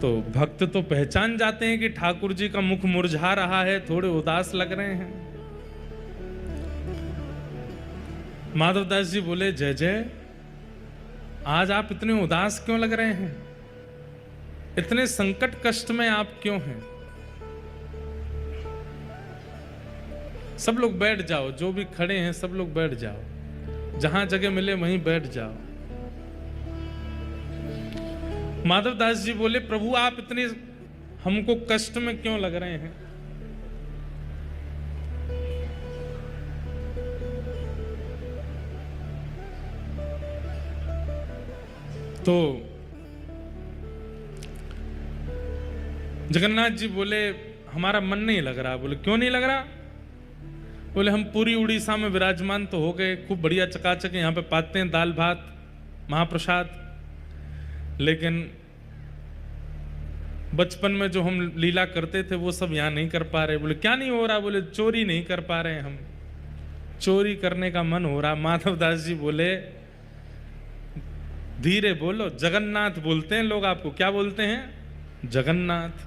तो भक्त तो पहचान जाते हैं कि ठाकुर जी का मुख मुरझा रहा है, थोड़े उदास लग रहे हैं। माधवदास जी बोले, जय जय, आज आप इतने उदास क्यों लग रहे हैं? इतने संकट कष्ट में आप क्यों हैं? सब लोग बैठ जाओ, जो भी खड़े हैं सब लोग बैठ जाओ, जहां जगह मिले वहीं बैठ जाओ। माधवदास जी बोले, प्रभु आप इतने हमको कष्ट में क्यों लग रहे हैं? तो जगन्नाथ जी बोले, हमारा मन नहीं लग रहा। बोले, क्यों नहीं लग रहा? बोले, हम पूरी उड़ीसा में विराजमान तो हो गए, खूब बढ़िया चकाचक यहाँ पे पाते हैं दाल भात महाप्रसाद, लेकिन बचपन में जो हम लीला करते थे वो सब यहाँ नहीं कर पा रहे। बोले, क्या नहीं हो रहा? बोले, चोरी नहीं कर पा रहे, हम चोरी करने का मन हो रहा। माधवदास जी बोले, धीरे बोलो, जगन्नाथ बोलते हैं लोग आपको। क्या बोलते हैं? जगन्नाथ।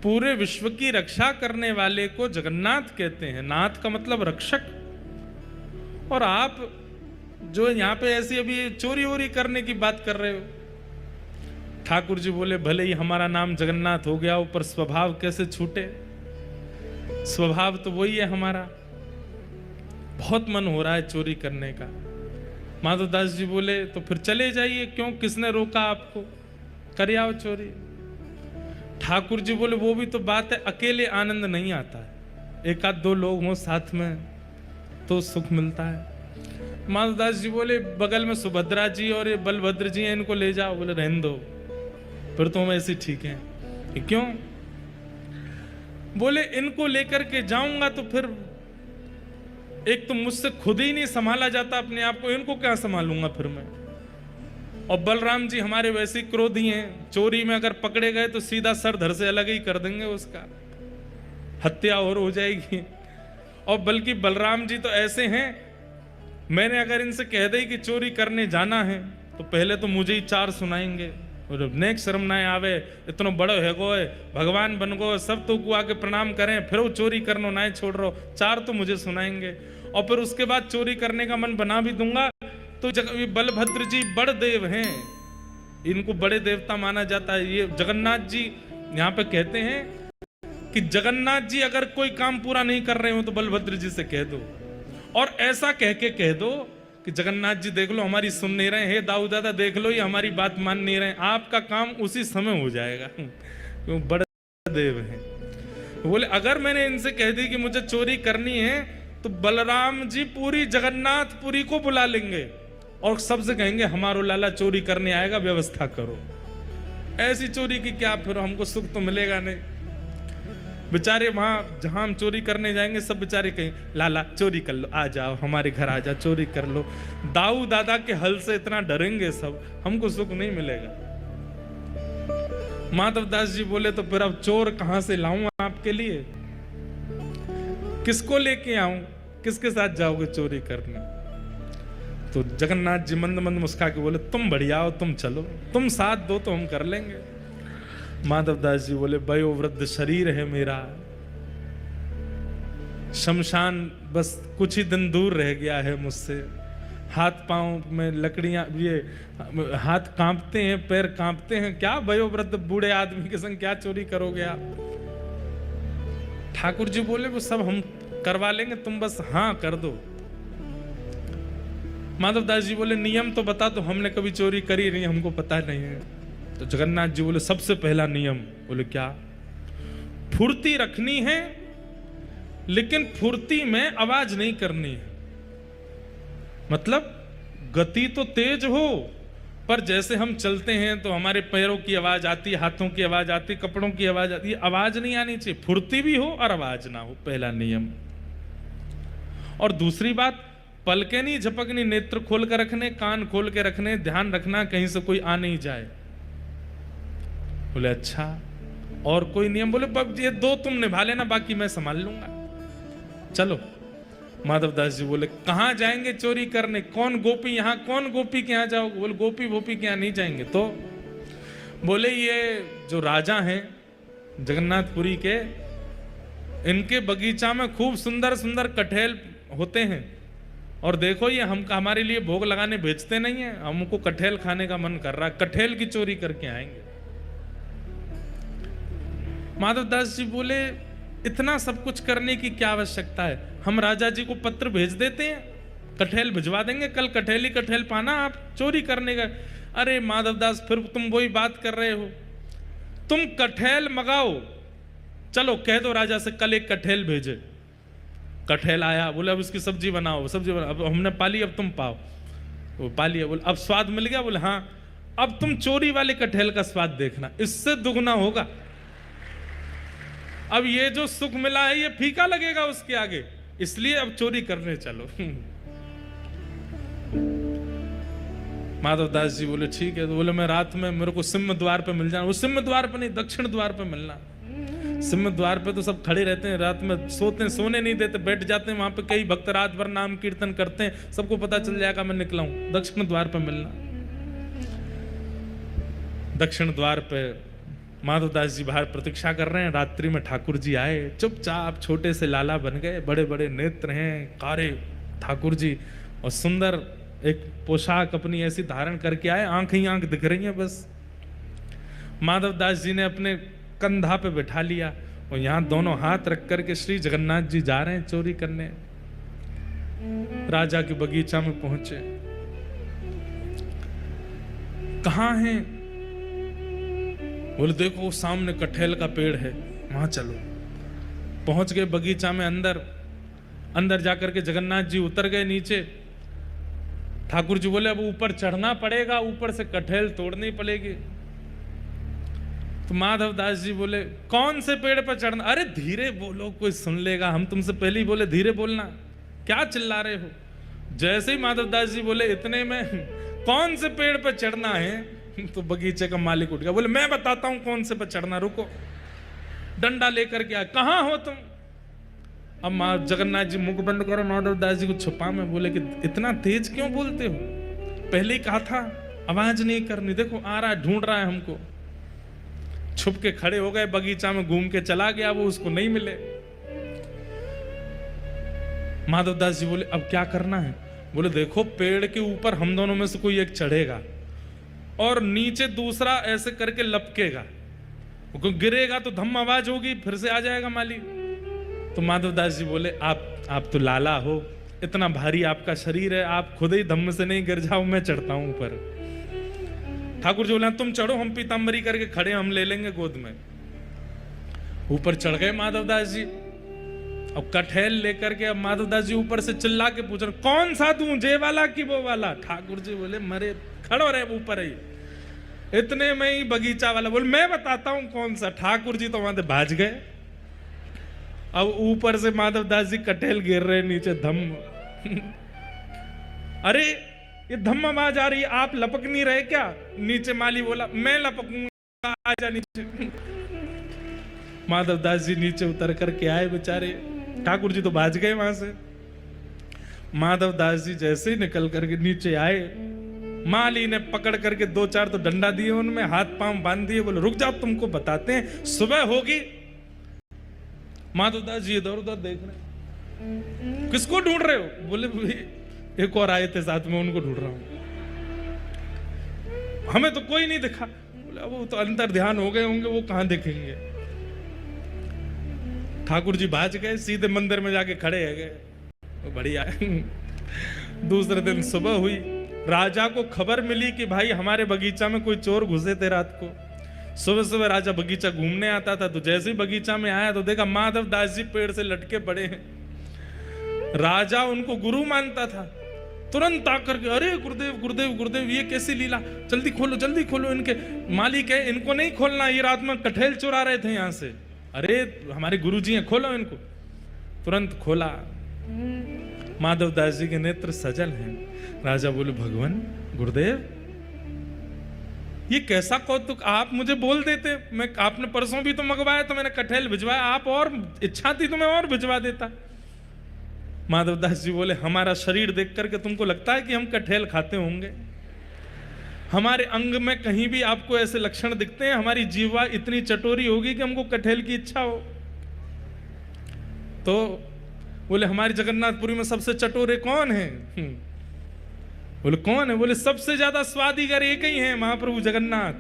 पूरे विश्व की रक्षा करने वाले को जगन्नाथ कहते हैं। नाथ का मतलब रक्षक। और आप जो यहाँ पे ऐसी अभी चोरी वोरी करने की बात कर रहे हो। ठाकुर जी बोले, भले ही हमारा नाम जगन्नाथ हो गया हो, पर स्वभाव कैसे छूटे? स्वभाव तो वही है हमारा। बहुत मन हो रहा है चोरी करने का। माधवदास जी बोले, तो फिर चले जाइए, क्यों, किसने रोका आपको? कर आओ चोरी। ठाकुर जी बोले, वो भी तो बात है, अकेले आनंद नहीं आता है, एक आध दो लोग हों साथ में तो सुख मिलता है। माधवदास जी बोले, बगल में सुभद्रा जी और ये बलभद्र जी हैं, इनको ले जाओ। बोले, रहने दो, फिर तो हम ऐसे ठीक हैं। क्यों? बोले, इनको लेकर के जाऊंगा तो फिर एक तो मुझसे खुद ही नहीं संभाला जाता अपने आप को, इनको क्या संभालूंगा फिर मैं? और बलराम जी हमारे वैसे क्रोधी हैं, चोरी में अगर पकड़े गए तो सीधा सर धड़ से अलग ही कर देंगे, उसका हत्या और हो जाएगी। और बल्कि बलराम जी तो ऐसे हैं, मैंने अगर इनसे कह दी कि चोरी करने जाना है तो पहले तो मुझे ही चार सुनाएंगे, और नेक शर्म ना आवे, इतना बड़ो है गोए, भगवान बन गो, सब तो को आके प्रणाम करें, फिर वो चोरी करनो ना छोड़ रहो, चार तो मुझे सुनाएंगे। और फिर उसके बाद चोरी करने का मन बना भी दूंगा तो बलभद्र जी बड़ देव हैं, इनको बड़े देवता माना जाता है। ये जगन्नाथ जी यहाँ पे कहते हैं कि जगन्नाथ जी अगर कोई काम पूरा नहीं कर रहे हो तो बलभद्र जी से कह दो, और ऐसा कह के कह दो कि जगन्नाथ जी देख लो हमारी सुन नहीं रहे, हे दाऊ दादा देख लो ये हमारी बात मान नहीं रहे, आपका काम उसी समय हो जाएगा, क्यों बड़े देव हैं। बोले, अगर मैंने इनसे कह दी कि मुझे चोरी करनी है तो बलराम जी पूरी जगन्नाथपुरी को बुला लेंगे और सबसे कहेंगे हमारो लाला चोरी करने आएगा, व्यवस्था करो। ऐसी चोरी की क्या, फिर हमको सुख तो मिलेगा नहीं। बेचारे वहां जहां हम चोरी करने जाएंगे सब बेचारे कहें, लाला चोरी कर लो, आ जाओ हमारे घर आ जाओ, चोरी कर लो। दाऊ दादा के हल से इतना डरेंगे सब, हमको सुख नहीं मिलेगा। माधवदास जी बोले, तो फिर अब चोर कहां से लाऊं आपके लिए? किसको लेके आऊं? किसके साथ जाओगे चोरी करने? तो जगन्नाथ जी मंद मंद मुस्का के बोले, तुम बढ़िया हो, तुम चलो, तुम साथ दो तो हम कर लेंगे। माधवदास जी बोले, वयोवृद्ध शरीर है मेरा, शमशान बस कुछ ही दिन दूर रह गया है मुझसे, हाथ पांव में लकड़ियां, ये हाथ कांपते हैं, पैर कांपते हैं, क्या वयोवृद्ध बूढ़े आदमी के संग क्या चोरी करोगे आप? ठाकुर जी बोले, वो सब हम करवा लेंगे, तुम बस हाँ कर दो। माधवदास जी बोले, नियम तो बता दो, हमने कभी चोरी करी नहीं, हमको पता नहीं है। तो जगन्नाथ जी बोले, सबसे पहला नियम। बोले, क्या? फुर्ती रखनी है, लेकिन फुर्ती में आवाज नहीं करनी है। मतलब गति तो तेज हो, पर जैसे हम चलते हैं तो हमारे पैरों की आवाज आती है, हाथों की आवाज आती है, कपड़ों की आवाज आती है, आवाज नहीं आनी चाहिए। फुर्ती भी हो और आवाज ना हो, पहला नियम। और दूसरी बात, पलके नहीं झपकनी, नेत्र खोल कर रखने, कान खोल के रखने, ध्यान रखना कहीं से कोई आ नहीं जाए। बोले, अच्छा और कोई नियम? बोले, ये दो तुम निभा लेना, बाकी मैं संभाल लूंगा, चलो। माधवदास जी बोले, कहां जाएंगे चोरी करने? कौन गोपी, यहां कौन गोपी के यहां जाओगे? बोले, गोपी वोपी के यहां नहीं जाएंगे। तो बोले ये जो राजा हैं जगन्नाथपुरी के, इनके बगीचा में खूब सुंदर सुंदर कटहल होते हैं, और देखो ये हमारे लिए भोग लगाने भेजते नहीं है, हमको कटहल खाने का मन कर रहा है, कटहल की चोरी करके आएंगे। माधवदास जी बोले इतना सब कुछ करने की क्या आवश्यकता है, हम राजा जी को पत्र भेज देते हैं, कटहल भिजवा देंगे, कल कटहल ही कटहल पाना, आप चोरी करने का। अरे माधवदास फिर तुम वही बात कर रहे हो, तुम कटहल मंगाओ, चलो कह दो राजा से कल एक कटहल भेजे। कटहल आया, बोले अब इसकी सब्जी बनाओ, सब्जी बनाओ, अब हमने पाली अब तुम पाओ, वो पाली है, बोले अब स्वाद मिल गया, बोले हाँ अब तुम चोरी वाले कटहल का स्वाद देखना, इससे दुगना होगा, अब ये जो सुख मिला है ये फीका लगेगा उसके आगे, इसलिए अब चोरी करने चलो। माधवदास जी बोले ठीक है, तो बोले मैं रात में मेरे को सिंह द्वार पे मिल जाना, वो सिंह द्वार पे नहीं दक्षिण द्वार पे मिलना, सिंह द्वार पे तो सब खड़े रहते हैं, रात में सोने नहीं देते, बैठ जाते हैं वहां पे, कई भक्त रात भर नाम कीर्तन करते हैं, सबको पता चल जाएगा मैं निकला हूं, दक्षिण द्वार पे मिलना। दक्षिण द्वार पे माधवदास जी बाहर प्रतीक्षा कर रहे हैं, रात्रि में ठाकुर जी आए, चुपचाप छोटे से लाला बन गए, बड़े बड़े नेत्र हैं, कारे ठाकुर जी, और सुंदर एक पोशाक अपनी ऐसी धारण करके आए, आंख ही आंख दिख रही है बस। माधवदास जी ने अपने कंधा पे बैठा लिया, और यहां दोनों हाथ रख करके श्री जगन्नाथ जी जा रहे हैं चोरी करने। राजा के बगीचा में पहुंचे, कहां हैं, बोले देखो सामने कटहल का पेड़ है, वहां चलो। पहुंच गए बगीचा में, अंदर जाकर के जगन्नाथ जी उतर गए नीचे। ठाकुर जी बोले अब ऊपर चढ़ना पड़ेगा, ऊपर से कटहल तोड़नी पड़ेगी। तो माधवदास जी बोले कौन से पेड़ पर चढ़ना, अरे धीरे बोलो कोई सुन लेगा, हम तुमसे पहले ही बोले धीरे बोलना, क्या चिल्ला रहे हो। जैसे ही माधवदास जी बोले इतने में कौन से पेड़ पर चढ़ना है, तो बगीचे का मालिक उठ गया, बोले मैं बताता हूं कौन से पर चढ़ना, रुको। डंडा लेकर के आया, कहां हो तुम। अब जगन्नाथ जी मुख बंद करो, माधवदास जी को छुपा में बोले कि इतना तेज क्यों बोलते हो, पहले ही कहा था आवाज नहीं करनी, देखो आ रहा है, ढूंढ रहा है हमको। छुप के खड़े हो गए, बगीचा में घूम के चला गया, वो उसको नहीं मिले। माधवदास जी बोले अब क्या करना है, बोले देखो पेड़ के ऊपर हम दोनों में से कोई एक चढ़ेगा, और नीचे दूसरा ऐसे करके लपकेगा, गिरेगा तो धम आवाज होगी, फिर से आ जाएगा माली। तो माधवदास जी बोले आप तो लाला हो, इतना भारी आपका शरीर है, आप खुद ही धम्म से नहीं गिर जाओ, मैं चढ़ता हूं ऊपर। ठाकुर जी बोले तुम चढ़ो, हम पीताम्बरी करके खड़े, हम ले लेंगे गोद में। ऊपर चढ़ गए माधवदास जी, अब कटहल लेकर के। अब माधवदास जी ऊपर से चिल्ला के पूछ रहे कौन सा दूं, जे वाला कि वो वाला। ठाकुर जी बोले मरे खड़ो रहे ऊपर ही। इतने में ही बगीचा वाला बोले मैं बताता हूं कौन सा। ठाकुर जी तो वहां से भाज गए। अब ऊपर से माधवदास जी कटहल गिर रहे नीचे, धम। अरे ये धम आवाज आ रही है, आप लपक नहीं रहे क्या। नीचे माली बोला मैं लपकूंगा, आजा नीचे। माधवदास जी नीचे उतर करके आए बेचारे, ठाकुर जी तो भाज गए वहां से। माधवदास जी जैसे ही निकल करके नीचे आए, माली ने पकड़ करके 2-4 तो डंडा दिए, उनमें हाथ पांव बांध दिए, बोले रुक जाओ तुमको बताते हैं, सुबह होगी। माधवदास जी इधर उधर देख रहे, किसको ढूंढ रहे हो। बोले एक और आए थे साथ में, उनको ढूंढ रहा हूं, हमें तो कोई नहीं दिखा। बोले वो तो अंतर ध्यान हो गए होंगे, वो कहां दिखेंगे। ठाकुर जी भाज गए, सीधे मंदिर में जाके खड़े है गए। बढ़िया। दूसरे दिन सुबह हुई, राजा को खबर मिली कि भाई हमारे बगीचा में कोई चोर घुसे थे रात को। सुबह सुबह राजा बगीचा घूमने आता था, तो जैसे ही बगीचा में आया तो देखा माधवदास जी पेड़ से लटके पड़े हैं। राजा उनको गुरु मानता था, तुरंत आकर के अरे गुरुदेव गुरुदेव गुरुदेव, ये कैसी लीला, जल्दी खोलो इनके। मालिक है, इनको नहीं खोलना, ये रात में कटहल चुरा रहे थे यहां से। अरे हमारे गुरुजी हैं, खोलो इनको। तुरंत खोला, माधवदास जी के नेत्र सजल हैं। राजा बोले भगवान गुरुदेव ये कैसा कौतुक, आप मुझे बोल देते, मैं आपने परसों भी तो मंगवाया, तो मैंने कटहल भिजवाया, आप और इच्छा थी तो मैं और भिजवा देता। माधवदास जी बोले हमारा शरीर देख करके तुमको लगता है कि हम कटहल खाते होंगे, हमारे अंग में कहीं भी आपको ऐसे लक्षण दिखते हैं? हमारी जीवा इतनी चटोरी होगी कि हमको कटहल की इच्छा हो? तो बोले हमारी जगन्नाथपुरी में सबसे चटोरे कौन है? बोले कौन है? बोले सबसे ज्यादा स्वादिगर एक ही है, महाप्रभु जगन्नाथ।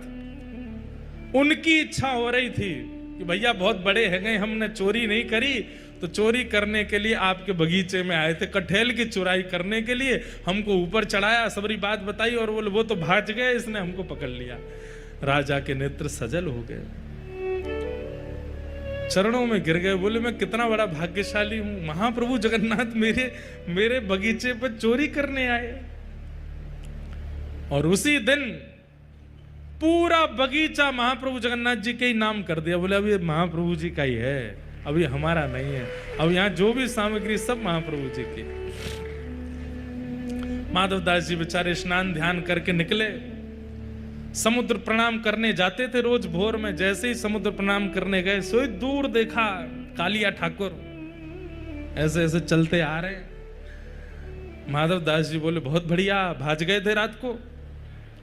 उनकी इच्छा हो रही थी कि भैया बहुत बड़े हैं गए, हमने चोरी नहीं करी, तो चोरी करने के लिए आपके बगीचे में आए थे, कटहल की चुराई करने के लिए हमको ऊपर चढ़ाया, सबरी बात बताई, और बोले वो तो भाग गए, इसने हमको पकड़ लिया। राजा के नेत्र सजल हो गए, चरणों में गिर गए, बोले मैं कितना बड़ा भाग्यशाली हूं, महाप्रभु जगन्नाथ मेरे बगीचे पर चोरी करने आए। और उसी दिन पूरा बगीचा महाप्रभु जगन्नाथ जी के ही नाम कर दिया। बोले अब ये महाप्रभु जी का ही है, अब ये हमारा नहीं है, अब यहां जो भी सामग्री सब महाप्रभु जी की। माधवदास जी बेचारे स्नान ध्यान करके निकले, समुद्र प्रणाम करने जाते थे रोज भोर में। जैसे ही समुद्र प्रणाम करने गए, सोई दूर देखा कालिया ठाकुर ऐसे ऐसे चलते आ रहे। माधवदास जी बोले बहुत बढ़िया, भाज गए थे रात को?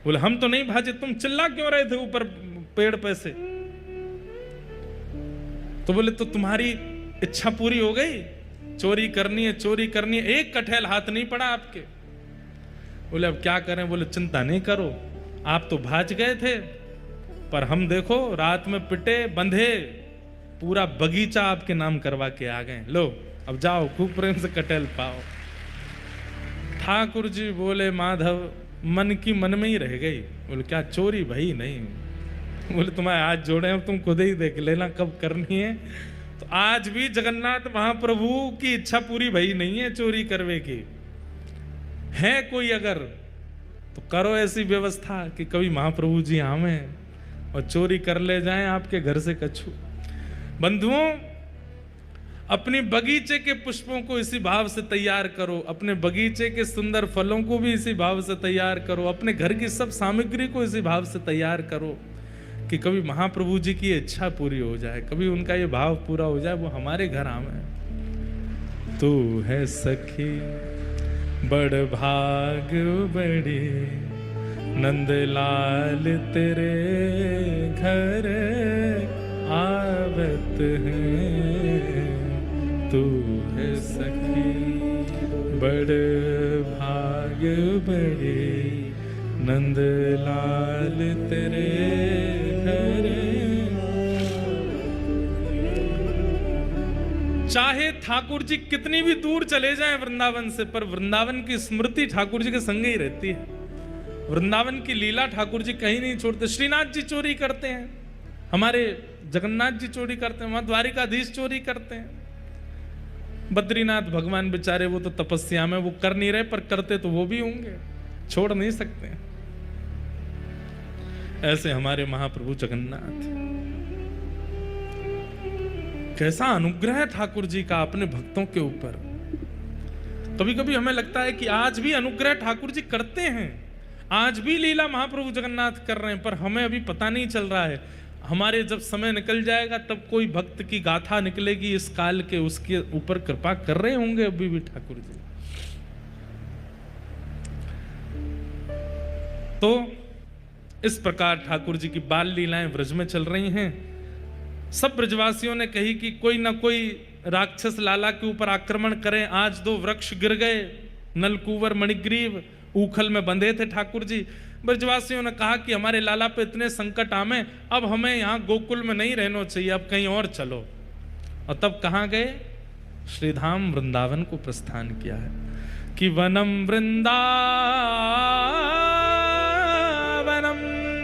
बोले हम तो नहीं भाजे, तुम चिल्ला क्यों रहे थे ऊपर पेड़ पे से? तो बोले तो तुम्हारी इच्छा पूरी हो गई, चोरी करनी है, चोरी करनी है, एक कटहल हाथ नहीं पड़ा आपके। बोले अब क्या करें? बोले चिंता नहीं करो, आप तो भाज गए थे, पर हम देखो रात में पिटे बंधे पूरा बगीचा आपके नाम करवा के आ गए, लो अब जाओ खूब प्रेम से कटहल पाओ। ठाकुर जी बोले माधव मन की मन में ही रह गई। बोले क्या चोरी? भाई नहीं। बोले तुम्हारे हाथ जोड़े हैं, तुम खुद ही देख लेना कब करनी है। तो आज भी जगन्नाथ महाप्रभु की इच्छा पूरी भई नहीं है चोरी करवे की। है कोई अगर तो करो ऐसी व्यवस्था कि कभी महाप्रभु जी आवे और चोरी कर ले जाएं आपके घर से कछु। बंधुओं, अपने बगीचे के पुष्पों को इसी भाव से तैयार करो, अपने बगीचे के सुंदर फलों को भी इसी भाव से तैयार करो, अपने घर की सब सामग्री को इसी भाव से तैयार करो कि कभी महाप्रभु जी की इच्छा पूरी हो जाए, कभी उनका ये भाव पूरा हो जाए, वो हमारे घर आवे। तू है सखी बड़ भाग बड़ी, नंदलाल तेरे घर आवत है। तू है सखी बड़ भाग बड़ी, नंदलाल तेरे घर। चाहे ठाकुर जी कितनी भी दूर चले जाएं वृंदावन से, पर वृंदावन की स्मृति ठाकुर जी के संग ही रहती है। वृंदावन की लीला ठाकुर जी कहीं नहीं छोड़ते। श्रीनाथ जी चोरी करते हैं, हमारे जगन्नाथ जी चोरी करते हैं, वहां द्वारिकाधीश चोरी करते हैं। बद्रीनाथ भगवान बेचारे वो तो तपस्या में, वो कर नहीं रहे, पर करते तो वो भी होंगे, छोड़ नहीं सकते। ऐसे हमारे महाप्रभु जगन्नाथ, कैसा अनुग्रह है ठाकुर जी का अपने भक्तों के ऊपर। कभी कभी हमें लगता है कि आज भी अनुग्रह ठाकुर जी करते हैं, आज भी लीला महाप्रभु जगन्नाथ कर रहे हैं, पर हमें अभी पता नहीं चल रहा है। हमारे जब समय निकल जाएगा तब कोई भक्त की गाथा निकलेगी इस काल के, उसके ऊपर कृपा कर रहे होंगे अभी भी ठाकुर जी। तो इस प्रकार ठाकुर जी की बाल लीलाएं ब्रज में चल रही हैं। सब ब्रजवासियों ने कही कि कोई ना कोई राक्षस लाला के ऊपर आक्रमण करें। आज 2 वृक्ष गिर गए, नलकुवर मणिग्रीव ऊखल में बंधे थे ठाकुर जी। ब्रजवासियों ने कहा कि हमारे लाला पे इतने संकट आमे, अब हमें यहाँ गोकुल में नहीं रहना चाहिए, अब कहीं और चलो। और तब कहाँ गए? श्रीधाम वृंदावन को प्रस्थान किया है कि वनम वृंदावनम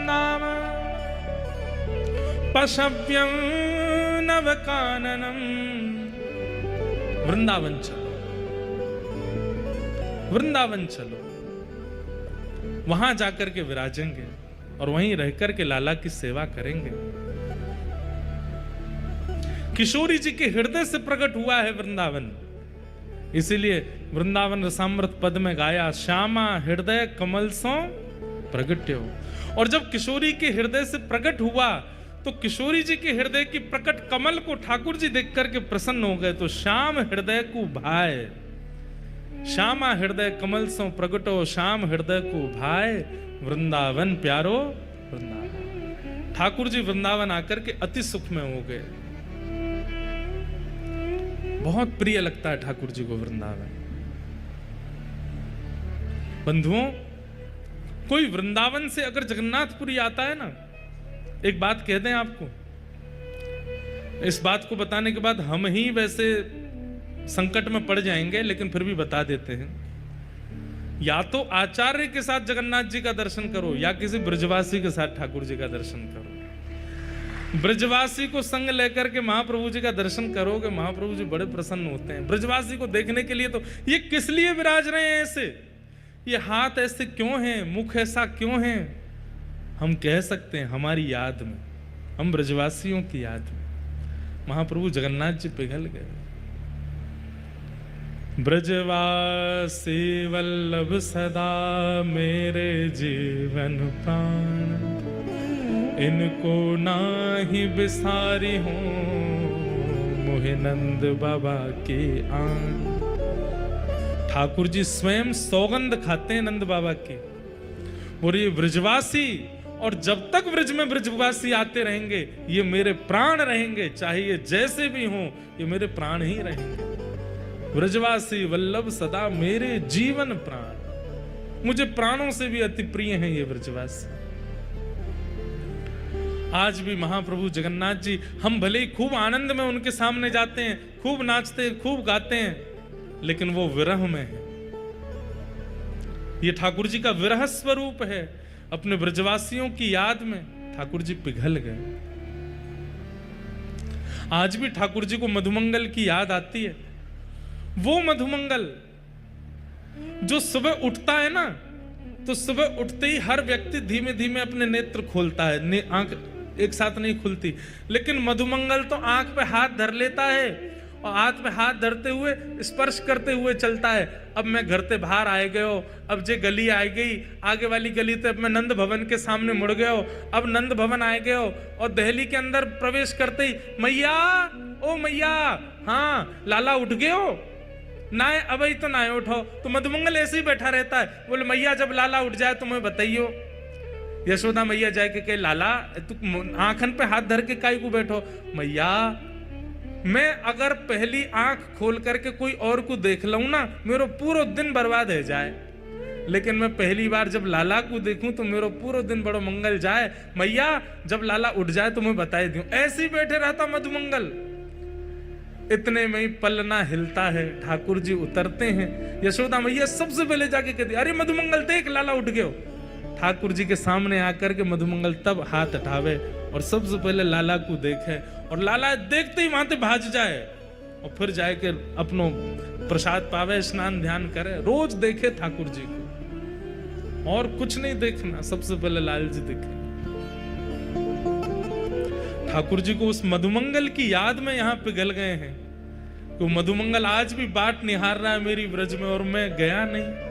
नाम पशव्यम नवकाननम। वृंदावन चलो, वृंदावन चलो, वहां जाकर के विराजेंगे और वहीं रहकर के लाला की सेवा करेंगे। किशोरी जी के हृदय से प्रकट हुआ है वृंदावन, इसीलिए वृंदावन रसामृत पद में गाया, श्यामा हृदय कमल सो प्रगट्यो। और जब किशोरी के हृदय से प्रकट हुआ तो किशोरी जी के हृदय की प्रकट कमल को ठाकुर जी देख करके प्रसन्न हो गए। तो श्याम हृदय को भाए, श्यामा हृदय कमल सो प्रगटो, श्याम हृदय को भाए, वृंदावन प्यारो वृंदावन। ठाकुर जी वृंदावन आकर के अति सुख में हो गए। बहुत प्रिय लगता है ठाकुर जी को वृंदावन। बंधुओं, कोई वृंदावन से अगर जगन्नाथपुरी आता है ना, एक बात कह दें आपको, इस बात को बताने के बाद हम ही वैसे संकट में पड़ जाएंगे, लेकिन फिर भी बता देते हैं। या तो आचार्य के साथ जगन्नाथ जी का दर्शन करो, या किसी ब्रजवासी के साथ ठाकुर जी का दर्शन करो। ब्रजवासी को संग लेकर के महाप्रभु जी का दर्शन करोगे, महाप्रभु जी बड़े प्रसन्न होते हैं। ब्रजवासी को देखने के लिए तो ये किस लिए विराज रहे हैं ऐसे, ये हाथ ऐसे क्यों हैं, मुख ऐसा क्यों है, हम कह सकते हैं हमारी याद में, हम ब्रजवासियों की याद में महाप्रभु जगन्नाथ जी पिघल गए। ब्रजवासी वल्लभ सदा मेरे जीवन प्राण, इनको नाही बिसारी हूं मोहे नंद बाबा के आन। ठाकुर जी स्वयं सौगंध खाते हैं नंद बाबा की, और ये ब्रजवासी, और जब तक ब्रज में ब्रजवासी आते रहेंगे ये मेरे प्राण रहेंगे, चाहे ये जैसे भी हों ये मेरे प्राण ही रहेंगे। ब्रजवासी वल्लभ सदा मेरे जीवन प्राण, मुझे प्राणों से भी अति प्रिय हैं ये ब्रजवासी। आज भी महाप्रभु जगन्नाथ जी, हम भले ही खूब आनंद में उनके सामने जाते हैं, खूब नाचते हैं, खूब गाते हैं, लेकिन वो विरह में है। ये ठाकुर जी का विरह स्वरूप है। अपने ब्रजवासियों की याद में ठाकुर जी पिघल गए। आज भी ठाकुर जी को मधुमंगल की याद आती है। वो मधुमंगल जो सुबह उठता है ना, तो सुबह उठते ही हर व्यक्ति धीमे धीमे अपने नेत्र खोलता है, आंख एक साथ नहीं खुलती, लेकिन मधुमंगल तो आंख पे हाथ धर लेता है और हाथ पे हाथ धरते हुए स्पर्श करते हुए चलता है। अब मैं घर से बाहर आए गए हो, अब जे गली आ गई, आगे वाली गली से अब मैं नंद भवन के सामने मुड़ गए हो, अब नंद भवन आए गए हो, और दहली के अंदर प्रवेश करते ही मैया, ओ मैया, हाँ लाला उठ गए हो ना, अब ही तो ना उठो। तो मधुमंगल ऐसे ही बैठा रहता है, बोले मैया जब लाला उठ जाए तुम्हें बताइयो। यशोदा मैया जाए के कहे लाला तू आंखन पे हाथ धर के काई को बैठो। मैया मैं अगर पहली आंख खोल करके कोई और को देख लूं ना, मेरा पूरा दिन बर्बाद हो जाए, लेकिन मैं पहली बार जब लाला को देखूं तो मेरा पूरा दिन बड़ो मंगल जाए। मैया जब लाला उठ जाए तो मैं बताई दूं। ऐसे ही बैठे रहता मधुमंगल। इतने में ही पलना हिलता है, ठाकुर जी उतरते हैं। यशोदा मैया सबसे पहले जाके कहती अरे मधुमंगल देख लाला उठ गयो। ठाकुर जी के सामने आकर के मधुमंगल तब हाथ उठावे और सबसे पहले लाला को देखे, और लाला देखते ही वहां से भाज जाए और फिर जाके अपनो प्रसाद पावे, स्नान ध्यान करे। रोज देखे ठाकुर जी को, और कुछ नहीं देखना, सबसे पहले लाल जी देखे। ठाकुर जी को उस मधुमंगल की याद में यहां पिघल गए हैं। तो मधुमंगल आज भी बाट निहार रहा है मेरी ब्रज में, और मैं गया नहीं।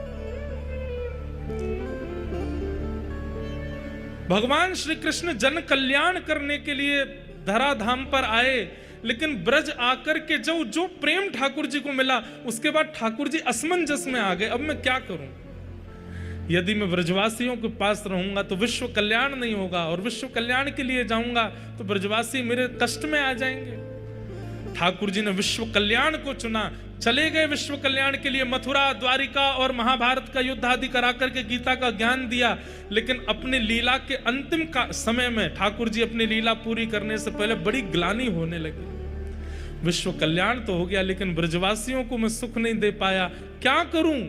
भगवान श्री कृष्ण जन कल्याण करने के लिए धराधाम पर आए, लेकिन ब्रज आकर के जो प्रेम ठाकुर जी को मिला, उसके बाद ठाकुर जी असमंजस में आ गए। अब मैं क्या करूं? यदि मैं ब्रजवासियों के पास रहूंगा तो विश्व कल्याण नहीं होगा, और विश्व कल्याण के लिए जाऊंगा तो ब्रजवासी मेरे कष्ट में आ जाएंगे। ठाकुर जी ने विश्व कल्याण को चुना, चले गए विश्व कल्याण के लिए। मथुरा, द्वारिका और महाभारत का युद्ध आदि करा करके गीता का ज्ञान दिया, लेकिन अपनी लीला के अंतिम का समय में ठाकुर जी अपनी लीला पूरी करने से पहले बड़ी ग्लानि होने लगी। विश्व कल्याण तो हो गया, लेकिन ब्रजवासियों को मैं सुख नहीं दे पाया, क्या करूं?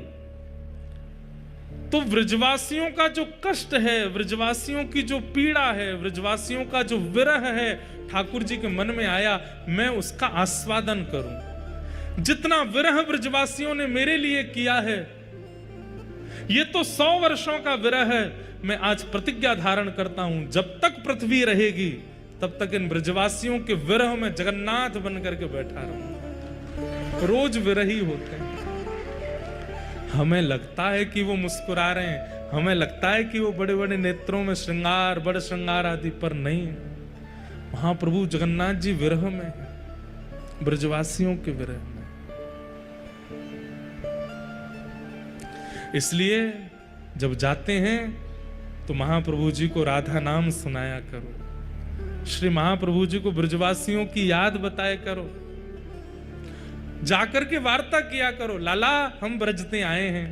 तो ब्रजवासियों का जो कष्ट है, ब्रजवासियों की जो पीड़ा है, ब्रजवासियों का जो विरह है, ठाकुर जी के मन में आया, मैं उसका आस्वादन करूं। जितना विरह ब्रजवासियों ने मेरे लिए किया है, ये तो 100 वर्षों का विरह है। मैं आज प्रतिज्ञा धारण करता हूं, जब तक पृथ्वी रहेगी तब तक इन ब्रजवासियों के विरह में जगन्नाथ बन करके बैठा रहूंगा। रोज विरही होते हैं। हमें लगता है कि वो मुस्कुरा रहे हैं, हमें लगता है कि वो बड़े बड़े नेत्रों में श्रृंगार, बड़े श्रृंगार आदि, पर नहीं। महाप्रभु जगन्नाथ जी विरह में है, ब्रजवासियों के विरह में। इसलिए जब जाते हैं तो महाप्रभु जी को राधा नाम सुनाया करो, श्री महाप्रभु जी को ब्रजवासियों की याद बताया करो, जाकर के वार्ता किया करो, लाला हम ब्रजते आए हैं,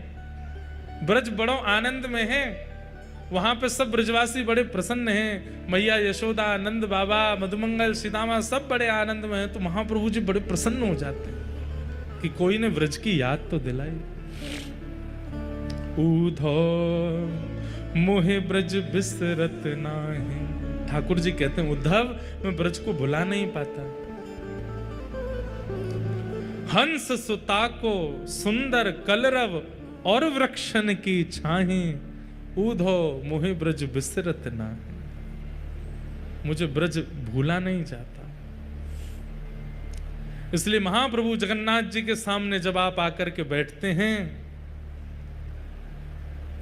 ब्रज बड़ो आनंद में है, वहां पे सब ब्रजवासी बड़े प्रसन्न हैं, मैया यशोदा, नंद बाबा, मधुमंगल, सीतामा सब बड़े आनंद में हैं। तो महाप्रभु जी बड़े प्रसन्न हो जाते हैं कि कोई ने ब्रज की याद तो दिलाई। उद्धव मोहे ब्रज बिसरत नाही, ठाकुर जी कहते हैं उद्धव मैं ब्रज को भुला नहीं पाता। हंस सुता को सुंदर कलरव और वृक्षन की छाहें, उद्धव मोहे ब्रज बिसरत नाही, मुझे ब्रज भूला नहीं जाता। इसलिए महाप्रभु जगन्नाथ जी के सामने जब आप आकर के बैठते हैं,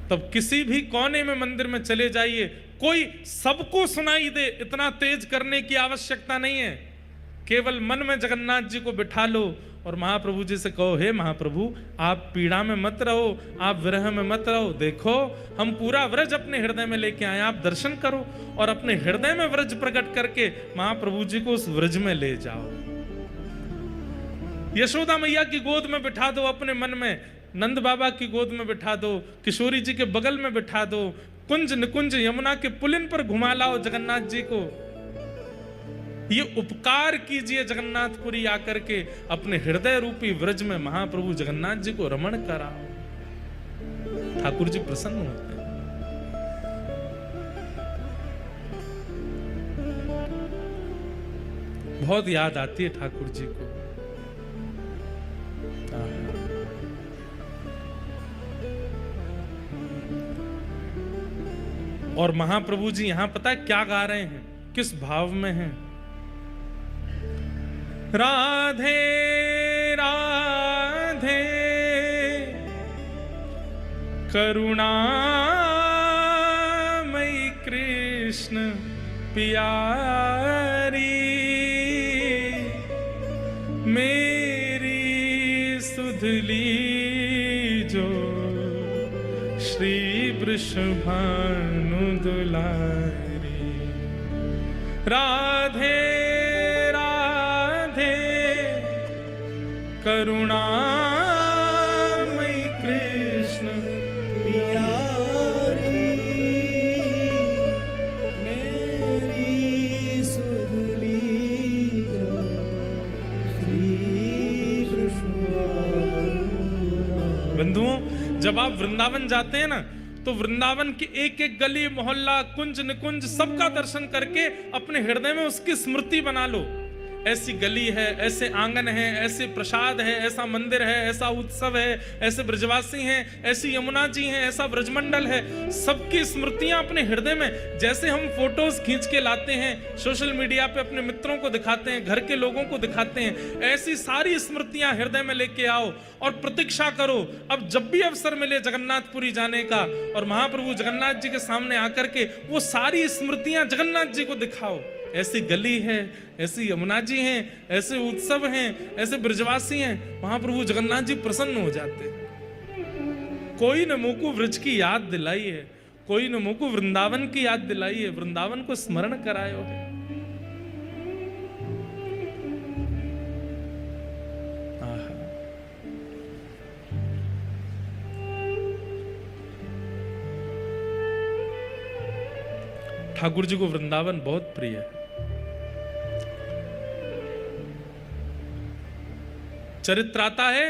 तब किसी भी कोने में मंदिर में चले जाइए, कोई सबको सुनाई दे इतना तेज करने की आवश्यकता नहीं है। केवल मन में जगन्नाथ जी को बिठा लो और महाप्रभु जी से कहो, हे महाप्रभु आप पीड़ा में मत रहो, आप विरह में मत रहो, देखो हम पूरा व्रज अपने हृदय में लेके आए, आप दर्शन करो और अपने हृदय में व्रज प्रकट करके महाप्रभु जी को उस व्रज में ले जाओ। यशोदा मैया की गोद में बिठा दो अपने मन में, नंद बाबा की गोद में बिठा दो, किशोरी जी के बगल में बिठा दो, कुंज निकुंज यमुना के पुलिन पर घुमा लाओ जगन्नाथ जी को। ये उपकार कीजिए जगन्नाथपुरी आकर के, अपने हृदय रूपी व्रज में महाप्रभु जगन्नाथ जी को रमण कराओ। ठाकुर जी प्रसन्न होते हैं। बहुत याद आती है ठाकुर जी को। और महाप्रभु जी यहां पता है क्या गा रहे हैं, किस भाव में हैं? राधे राधे करुणामयी कृष्ण प्यारी, मेरी सुधली जो श्री वृषभानु दुलारी। राधे करुणामयी कृष्ण प्यारी, मेरी सुधली श्री वृषभानु। बंधुओं जब आप वृंदावन जाते हैं ना, तो वृंदावन की एक एक गली मोहल्ला कुंज निकुंज सबका दर्शन करके अपने हृदय में उसकी स्मृति बना लो। ऐसी गली है, ऐसे आंगन है, ऐसे प्रसाद है, ऐसा मंदिर है, ऐसा उत्सव है, ऐसे ब्रजवासी हैं, ऐसी यमुना जी हैं, ऐसा ब्रजमंडल है। सबकी स्मृतियां अपने हृदय में, जैसे हम फोटोज खींच के लाते हैं, सोशल मीडिया पे अपने मित्रों को दिखाते हैं, घर के लोगों को दिखाते हैं, ऐसी सारी स्मृतियां हृदय में लेके आओ और प्रतीक्षा करो। अब जब भी अवसर मिले जगन्नाथपुरी जाने का और महाप्रभु जगन्नाथ जी के सामने आकर के वो सारी स्मृतियां जगन्नाथ जी को दिखाओ। ऐसी गली है, ऐसी यमुना जी हैं, ऐसे उत्सव हैं, ऐसे ब्रजवासी हैं, महाप्रभु जगन्नाथ जी प्रसन्न हो जाते हैं। कोई ने मुझको व्रज की याद दिलाई है, कोई ने मुझको वृंदावन की याद दिलाई है, वृंदावन को स्मरण करायो है। ठाकुर जी को वृंदावन बहुत प्रिय है। चरित्र आता है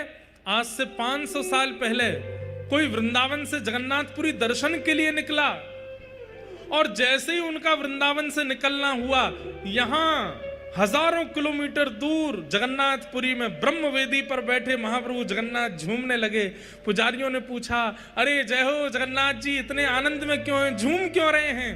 आज से 500 साल पहले कोई वृंदावन से जगन्नाथपुरी दर्शन के लिए निकला और जैसे ही उनका वृंदावन से निकलना हुआ, यहां हजारों किलोमीटर दूर जगन्नाथपुरी में ब्रह्मवेदी पर बैठे महाप्रभु जगन्नाथ झूमने लगे। पुजारियों ने पूछा, अरे जय हो जगन्नाथ जी, इतने आनंद में क्यों हैं, झूम क्यों रहे हैं?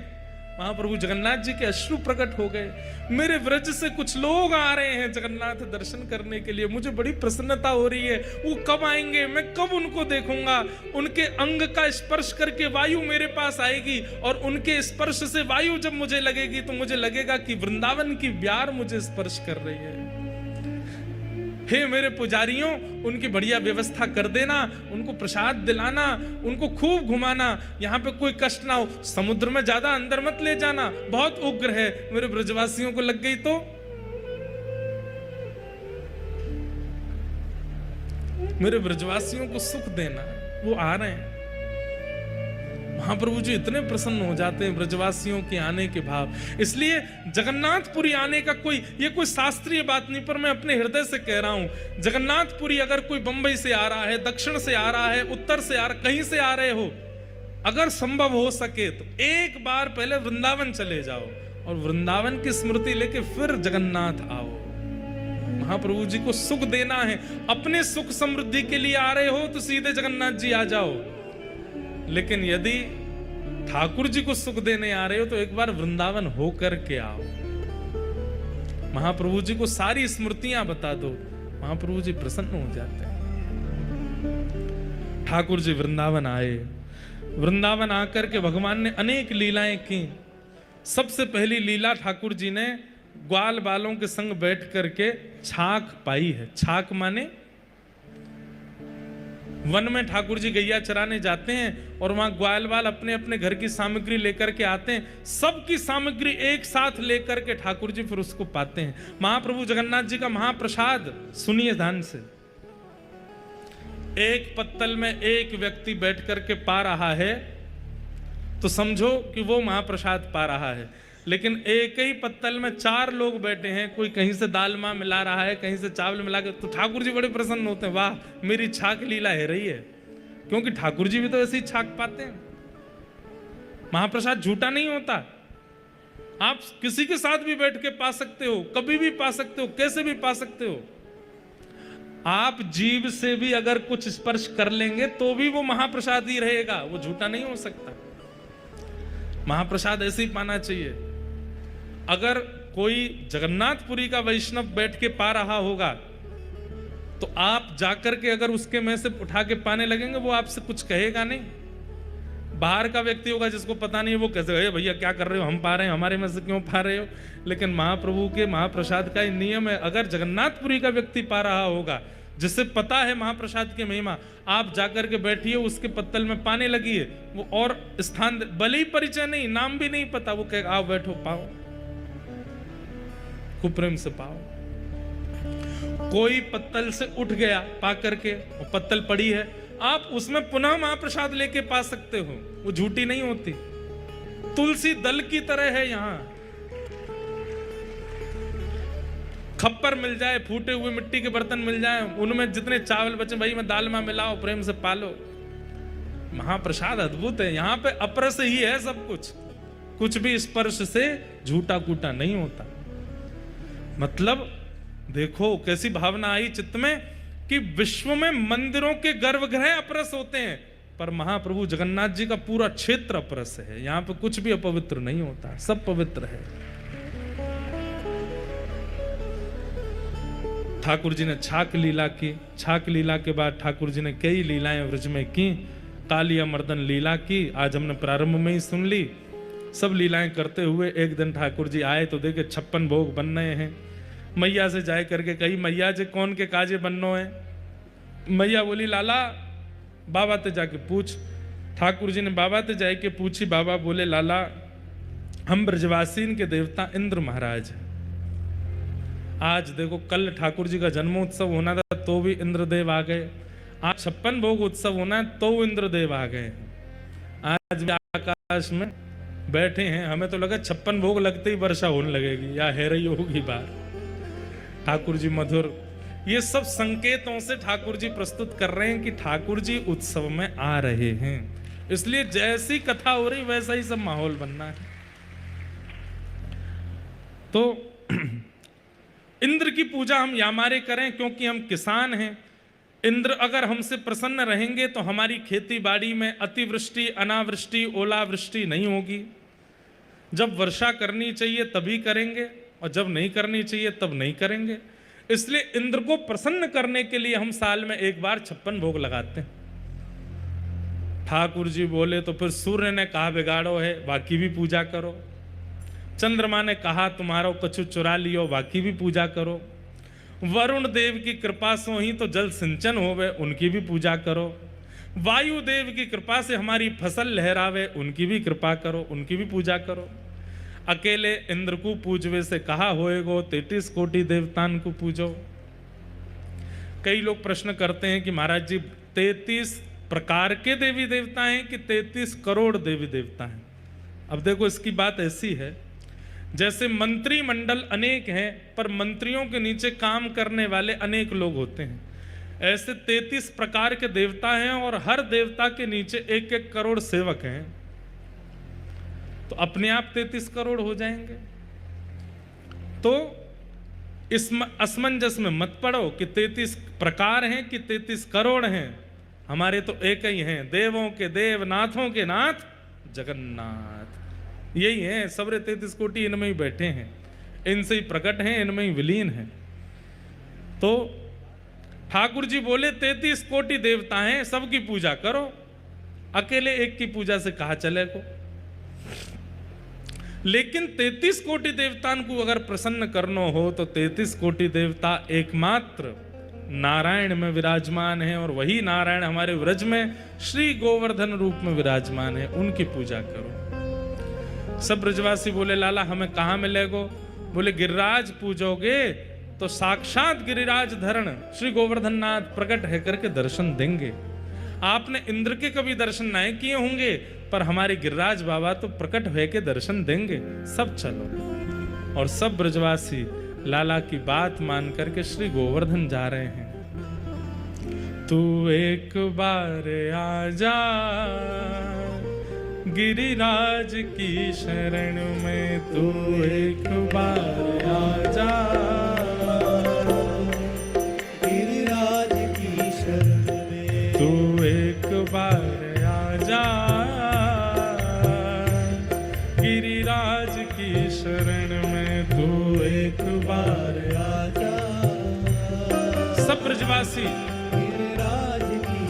महाप्रभु जगन्नाथ जी के अश्रु प्रकट हो गए। मेरे व्रज से कुछ लोग आ रहे हैं जगन्नाथ दर्शन करने के लिए, मुझे बड़ी प्रसन्नता हो रही है। वो कब आएंगे, मैं कब उनको देखूंगा? उनके अंग का स्पर्श करके वायु मेरे पास आएगी और उनके स्पर्श से वायु जब मुझे लगेगी तो मुझे लगेगा कि वृंदावन की ब्यार मुझे स्पर्श कर रही है। हे मेरे पुजारियों, उनकी बढ़िया व्यवस्था कर देना, उनको प्रसाद दिलाना, उनको खूब घुमाना, यहाँ पे कोई कष्ट ना हो, समुद्र में ज्यादा अंदर मत ले जाना, बहुत उग्र है, मेरे ब्रजवासियों को लग गई तो। मेरे ब्रजवासियों को सुख देना, वो आ रहे हैं। महाप्रभु जी इतने प्रसन्न हो जाते हैं ब्रजवासियों के आने के भाव। इसलिए जगन्नाथपुरी आने का ये कोई शास्त्रीय बात नहीं, पर मैं अपने हृदय से कह रहा हूं, जगन्नाथपुरी अगर कोई बंबई से आ रहा है, दक्षिण से आ रहा है, उत्तर से आ रहा, कहीं से आ रहे हो, अगर संभव हो सके तो एक बार पहले वृंदावन चले जाओ और वृंदावन की स्मृति लेके फिर जगन्नाथ आओ। महाप्रभु जी को सुख देना है, अपने सुख समृद्धि के लिए आ रहे हो तो सीधे जगन्नाथ जी आ जाओ, लेकिन यदि ठाकुर जी को सुख देने आ रहे हो तो एक बार वृंदावन होकर के आओ। महाप्रभु जी को सारी स्मृतियां बता दो, महाप्रभु जी प्रसन्न हो जाते हैं। ठाकुर जी वृंदावन आए, वृंदावन आकर के भगवान ने अनेक लीलाएं की। सबसे पहली लीला ठाकुर जी ने ग्वाल बालों के संग बैठ करके छाक पाई है। छाक माने वन में ठाकुर जी गैया चराने जाते हैं और वहां ग्वाल बाल अपने अपने घर की सामग्री लेकर के आते हैं, सबकी सामग्री एक साथ लेकर के ठाकुर जी फिर उसको पाते हैं। महाप्रभु जगन्नाथ जी का महाप्रसाद सुनिए ध्यान से, एक पत्तल में एक व्यक्ति बैठ करके पा रहा है तो समझो कि वो महाप्रसाद पा रहा है, लेकिन एक ही पत्तल में 4 लोग बैठे हैं, कोई कहीं से दाल मां मिला रहा है, कहीं से चावल मिला के, तो ठाकुर जी बड़े प्रसन्न होते हैं, वाह मेरी छाक लीला है रही है, क्योंकि ठाकुर जी भी तो ऐसी छाक पाते हैं। महाप्रसाद झूठा नहीं होता, आप किसी के साथ भी बैठ के पा सकते हो, कभी भी पा सकते हो, कैसे भी पा सकते हो। आप जीभ से भी अगर कुछ स्पर्श कर लेंगे तो भी वो महाप्रसाद ही रहेगा, वो झूठा नहीं हो सकता। महाप्रसाद ऐसे ही पाना चाहिए। अगर कोई जगन्नाथपुरी का वैष्णव बैठ के पा रहा होगा तो आप जाकर के अगर उसके में से उठा के पाने लगेंगे, वो आपसे कुछ कहेगा नहीं। बाहर का व्यक्ति होगा जिसको पता नहीं, वो कैसे भैया क्या कर रहे हो, हम पा रहे हैं, हमारे में से क्यों पा रहे हो। लेकिन महाप्रभु के महाप्रसाद का नियम है, अगर जगन्नाथपुरी का व्यक्ति पा रहा होगा जिससे पता है महाप्रसाद की महिमा, आप जाकर के बैठिए, उसके पत्तल में पाने लगिए, वो और स्थान, भले ही परिचय नहीं, नाम भी नहीं पता, वो कहेगा आओ बैठो पाओ, खूब प्रेम से पाओ। कोई पत्तल से उठ गया पा करके, और पत्तल पड़ी है, आप उसमें पुनः महाप्रसाद लेके पा सकते हो, वो झूठी नहीं होती, तुलसी दल की तरह है। यहां खप्पर मिल जाए, फूटे हुए मिट्टी के बर्तन मिल जाए, उनमें जितने चावल बचे भाई में दाल में मिलाओ, प्रेम से पालो। महाप्रसाद अद्भुत है, यहाँ पे अपरस ही है सब कुछ भी स्पर्श से झूठा कूटा नहीं होता। मतलब देखो कैसी भावना आई चित्त में कि विश्व में मंदिरों के गर्भगृह अपरस होते हैं, पर महाप्रभु जगन्नाथ जी का पूरा क्षेत्र अपरस है। यहाँ पे कुछ भी अपवित्र नहीं होता, सब पवित्र है। ठाकुर जी ने छाक लीला की, छाक लीला के बाद ठाकुर जी ने कई लीलाएं व्रज में की, कालिया मर्दन लीला की, आज हमने प्रारंभ में ही सुन ली। सब लीलाएं करते हुए एक दिन ठाकुर जी आए तो देखे 56 भोग बन रहे हैं। मैया से जाए करके कही, मैया जी कौन के काजे बननो है। मैया बोली लाला बाबा ते जाके पूछ। ठाकुर जी ने बाबा ते जाके पूछी, बाबा बोले लाला हम ब्रजवासीन के देवता इंद्र महाराज हैं। आज देखो कल ठाकुर जी का जन्मोत्सव होना था तो भी इंद्रदेव आ गए, आज 56 भोग उत्सव होना है तो इंद्रदेव आ गए। आज भी आकाश में बैठे हैं, हमें तो लगा 56 भोग लगते ही वर्षा होने लगेगी या है रही होगी बाहर। ठाकुर जी मधुर, ये सब संकेतों से ठाकुर जी प्रस्तुत कर रहे हैं कि ठाकुर जी उत्सव में आ रहे हैं। इसलिए जैसी कथा हो रही वैसा ही सब माहौल बनना है। तो इंद्र की पूजा हम यामारे करें क्योंकि हम किसान हैं। इंद्र अगर हमसे प्रसन्न रहेंगे तो हमारी खेती बाड़ी में अतिवृष्टि, अनावृष्टि, ओलावृष्टि नहीं होगी। जब वर्षा करनी चाहिए तभी करेंगे और जब नहीं करनी चाहिए तब नहीं करेंगे। इसलिए इंद्र को प्रसन्न करने के लिए हम साल में एक बार 56 भोग लगाते हैं। ठाकुर जी बोले तो फिर सूर्य ने कहा बिगाड़ो है, बाकी भी पूजा करो। चंद्रमा ने कहा तुम्हारा कछु चुरा लियो, बाकी भी पूजा करो। वरुण देव की कृपा से ही तो जल सिंचन होवे, उनकी भी पूजा करो। वायु देव की कृपा से हमारी फसल लहरावे, उनकी भी कृपा करो, उनकी भी पूजा करो। अकेले इंद्र को पूजवे से कहा होएगो, 33 कोटि देवतान को पूजो। कई लोग प्रश्न करते हैं कि महाराज जी 33 प्रकार के देवी देवता हैं कि 33 करोड़ देवी देवता हैं? अब देखो इसकी बात ऐसी है, जैसे मंत्रिमंडल अनेक हैं पर मंत्रियों के नीचे काम करने वाले अनेक लोग होते हैं, ऐसे 33 प्रकार के देवता हैं और हर देवता के नीचे 1-1 करोड़ सेवक हैं, तो अपने आप 33 करोड़ हो जाएंगे। तो इस असमंजस में मत पड़ो कि 33 प्रकार हैं कि 33 करोड़ हैं। हमारे तो एक ही हैं, देवों के देव नाथों के नाथ जगन्नाथ। यही हैं, सबरे 33 कोटि इनमें ही बैठे हैं, इनसे ही प्रकट हैं, इनमें ही विलीन हैं। तो ठाकुर जी बोले 33 कोटि देवता हैं, सबकी पूजा करो, अकेले एक की पूजा से कहा चले को। लेकिन 33 कोटि देवतान को अगर प्रसन्न करना हो तो 33 कोटि देवता एकमात्र नारायण में विराजमान है, और वही नारायण हमारे व्रज में श्री गोवर्धन रूप में विराजमान है, उनकी पूजा करो। सब ब्रजवासी बोले लाला हमें कहाँ मिलेगो? बोले गिरिराज पूजोगे तो साक्षात गिरिराज धरण श्री गोवर्धन नाथ प्रकट है करके दर्शन देंगे। आपने इंद्र के कभी दर्शन नहीं किए होंगे, पर हमारे गिरिराज बाबा तो प्रकट है के दर्शन देंगे। सब चलो। और सब ब्रजवासी लाला की बात मान करके श्री गोवर्धन जा रहे हैं। तू एक बार आजा गिरिराज की शरण में, तू एक बार आजा गिरिराज की शरण में, तू एक बार आजा गिरिराज की शरण में, तू एक बार आजा। सब ब्रजवासी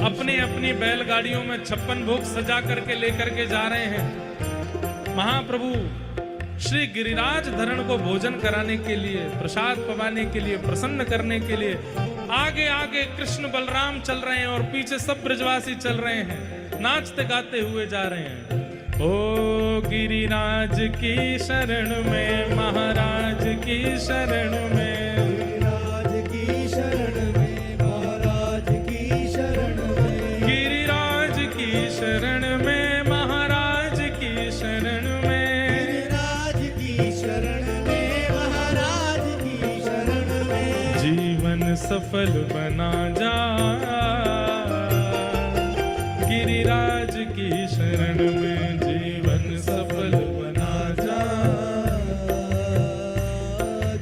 अपनी अपनी बैलगाड़ियों में 56 भोग सजा करके लेकर के जा रहे हैं। महाप्रभु श्री गिरिराज धरण को भोजन कराने के लिए, प्रसाद पवाने के लिए, प्रसन्न करने के लिए आगे आगे कृष्ण बलराम चल रहे हैं और पीछे सब ब्रजवासी चल रहे हैं, नाचते गाते हुए जा रहे हैं। ओ गिरिराज की शरण में, महाराज की शरण में, गिरिराज की शरण में, महाराज की शरण में, गिरिराज की शरण में, महाराज की शरण में, गिरिराज की शरण में, महाराज की शरण में, जीवन सफल बना जा गिरिराज की शरण में, जीवन सफल बना जा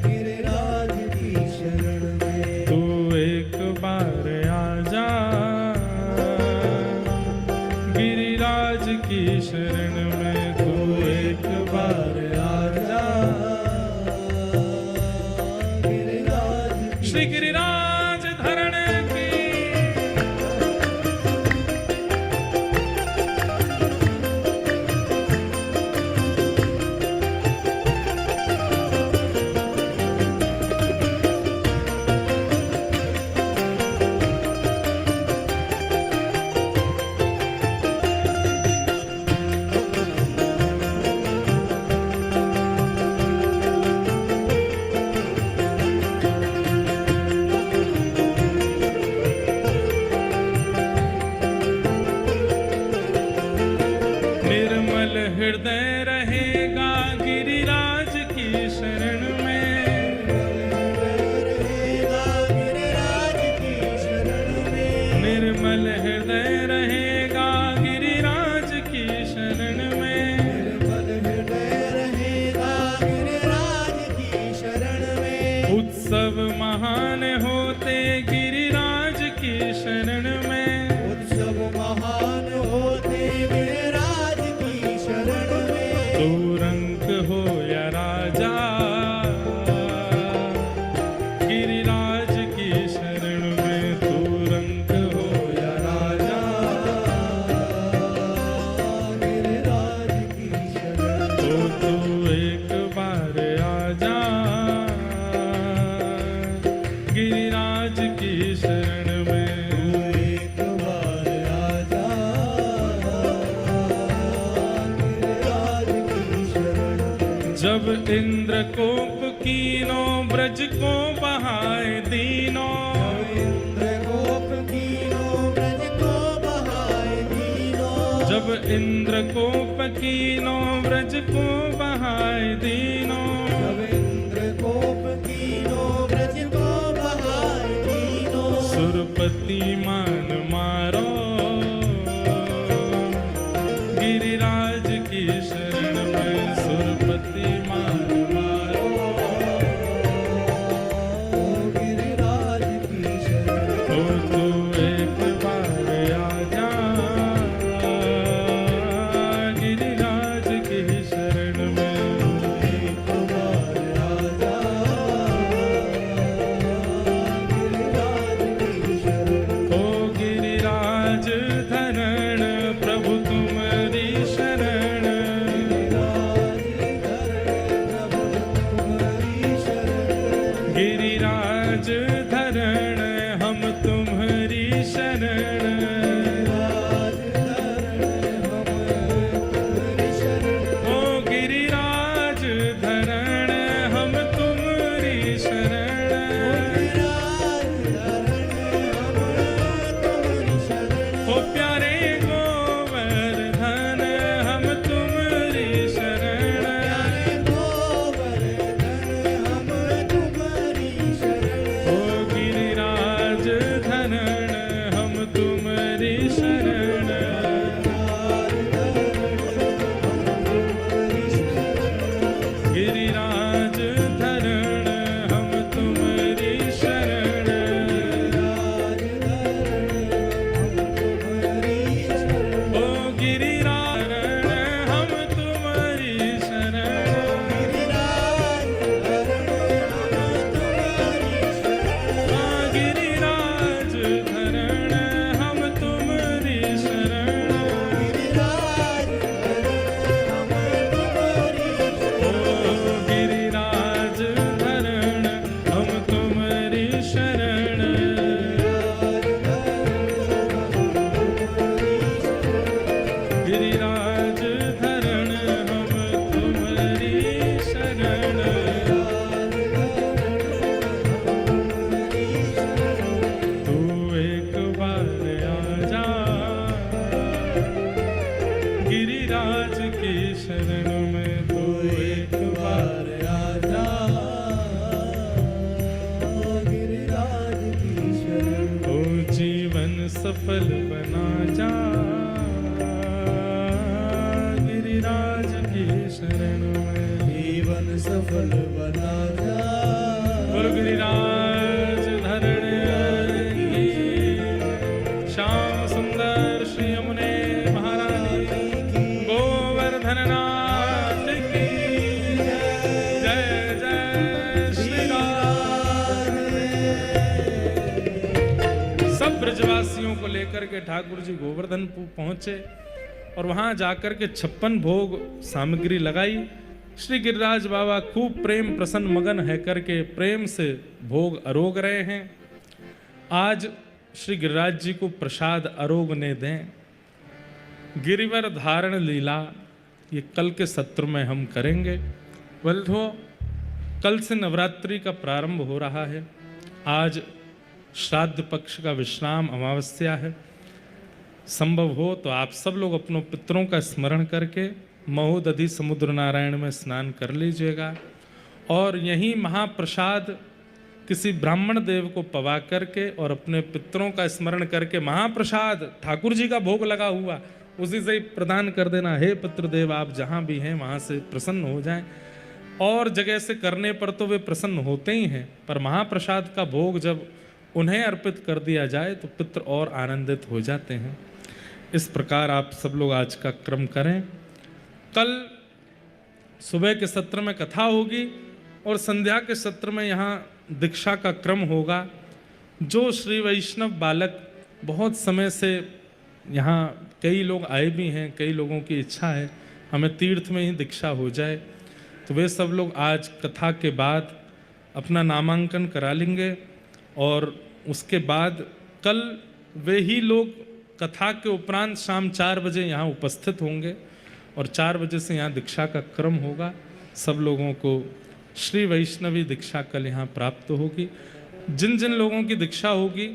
गिरिराज की शरण में, तू एक बार आजा गिरिराज की शरण में, तू एक बार आजा गिरिराज। श्री गिरिराज धरण की हृदय रहेगा गिरिराज की शरण में, गिरिराज की शरण में, निर्मल हृदय रहेगा गिरिराज की शरण में, निर्मल हृदय रहेगा गिरिराज की शरण में, उत्सव महान होते गिरिराज की शरण में, उत्सव महान होते गिरिराज की शरण में, तू रंग हो या राजा गिरिराज की शरण में, तू रंग हो या राजा गिरिराज की शरण में, तो तू एक बार आजा इंद्र कोप कीनो ब्रज को बहाए दीनो, इंद्र कोप कीनो ब्रज को बहाए दीनो, जब इंद्र कोप कीनो ब्रज को बहाए दीनो, जब इंद्र कोप कीनो ब्रज को बहाए दीनो, सुरपति मान मारो गिरिराज की शरण में, सुरपति मान मारो गिरिराज की शरण, तो तू एक बार आजा गिरिराज की शरण में, एक बार आजा गिरिराज की शरण, ओ गिरिराज धरण प्रभु तुम्हारी शरण, गिरिराज धरण हम तुम्हारी शरण, गिरिराज धरण हम तुम्हारी शरण, ओ प्यारे गोवर्धन हम तुम्हारी शरण, ओ गिरिराज धरण हम तुम्हारी शरण, गिरिराज धरण हम तुम्हारी शरण, ओ गिरिराज हम तुम्हारी शरण, गिरिराज धरण हम तुम्हारी शरण, ओ गिरिराज धरण हम तुम्हारी शरण, गिरिराज धरण हम तुम्हारी शरण, तू एक बार आजा गिरिराज की शरण में, तू एक बार आजा गिरिराज की शरण, ओ जीवन सफल बना जा गिरिराज की शरण में, जीवन सफल बना जा बोल गिरिराज धरण की, श्याम सुंदर श्री यमुने महारानी गोवर्धन नाथ की जय जय श्री राम। सब ब्रजवासियों को लेकर के ठाकुर जी गोवर्धनपुर पहुंचे और वहां जाकर के 56 भोग सामग्री लगाई। श्री गिरिराज बाबा खूब प्रेम प्रसन्न मगन है करके प्रेम से भोग अरोग रहे हैं। आज श्री गिरिराज जी को प्रसाद अरोगने दें। गिरिवर धारण लीला ये कल के सत्र में हम करेंगे। बल्धो कल से नवरात्रि का प्रारंभ हो रहा है। आज श्राद्ध पक्ष का विश्राम अमावस्या है। संभव हो तो आप सब लोग अपनों पितरों का स्मरण करके महोदधि समुद्र नारायण में स्नान कर लीजिएगा और यही महाप्रसाद किसी ब्राह्मण देव को पवा करके और अपने पितरों का स्मरण करके महाप्रसाद ठाकुर जी का भोग लगा हुआ उसी से ही प्रदान कर देना। हे पितृदेव आप जहाँ भी हैं वहाँ से प्रसन्न हो जाएं। और जगह से करने पर तो वे प्रसन्न होते ही हैं, पर महाप्रसाद का भोग जब उन्हें अर्पित कर दिया जाए तो पितृ और आनंदित हो जाते हैं। इस प्रकार आप सब लोग आज का क्रम करें। कल सुबह के सत्र में कथा होगी और संध्या के सत्र में यहाँ दीक्षा का क्रम होगा। जो श्री वैष्णव बालक बहुत समय से यहाँ कई लोग आए भी हैं, कई लोगों की इच्छा है हमें तीर्थ में ही दीक्षा हो जाए, तो वे सब लोग आज कथा के बाद अपना नामांकन करा लेंगे और उसके बाद कल वे ही लोग कथा के उपरांत शाम 4 बजे यहाँ उपस्थित होंगे और 4 बजे से यहाँ दीक्षा का क्रम होगा। सब लोगों को श्री वैष्णवी दीक्षा कल यहाँ प्राप्त होगी। जिन जिन लोगों की दीक्षा होगी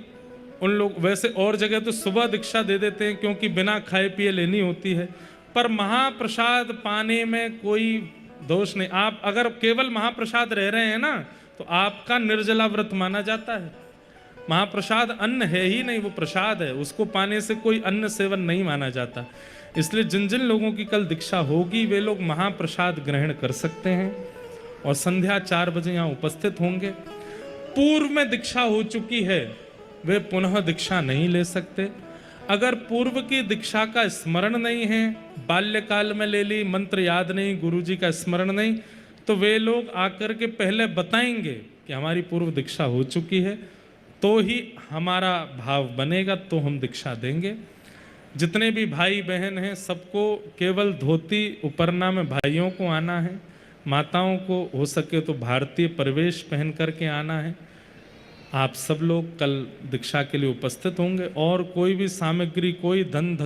उन लोग, वैसे और जगह तो सुबह दीक्षा दे देते हैं क्योंकि बिना खाए पिए लेनी होती है, पर महाप्रसाद पाने में कोई दोष नहीं। आप अगर केवल महाप्रसाद रह रहे हैं ना तो आपका निर्जला व्रत माना जाता है। महाप्रसाद अन्न है ही नहीं, वो प्रसाद है, उसको पाने से कोई अन्न सेवन नहीं माना जाता। इसलिए जिन जिन लोगों की कल दीक्षा होगी वे लोग महाप्रसाद ग्रहण कर सकते हैं और संध्या 4 बजे यहाँ उपस्थित होंगे। पूर्व में दीक्षा हो चुकी है वे पुनः दीक्षा नहीं ले सकते। अगर पूर्व की दीक्षा का स्मरण नहीं है, बाल्यकाल में ले ली, मंत्र याद नहीं, गुरुजी का स्मरण नहीं, तो वे लोग आकर के पहले बताएंगे कि हमारी पूर्व दीक्षा हो चुकी है, तो ही हमारा भाव बनेगा, तो हम दीक्षा देंगे। जितने भी भाई बहन हैं सबको केवल धोती उपरना में भाइयों को आना है, माताओं को हो सके तो भारतीय परिवेश पहन करके आना है। आप सब लोग कल दीक्षा के लिए उपस्थित होंगे और कोई भी सामग्री, कोई धन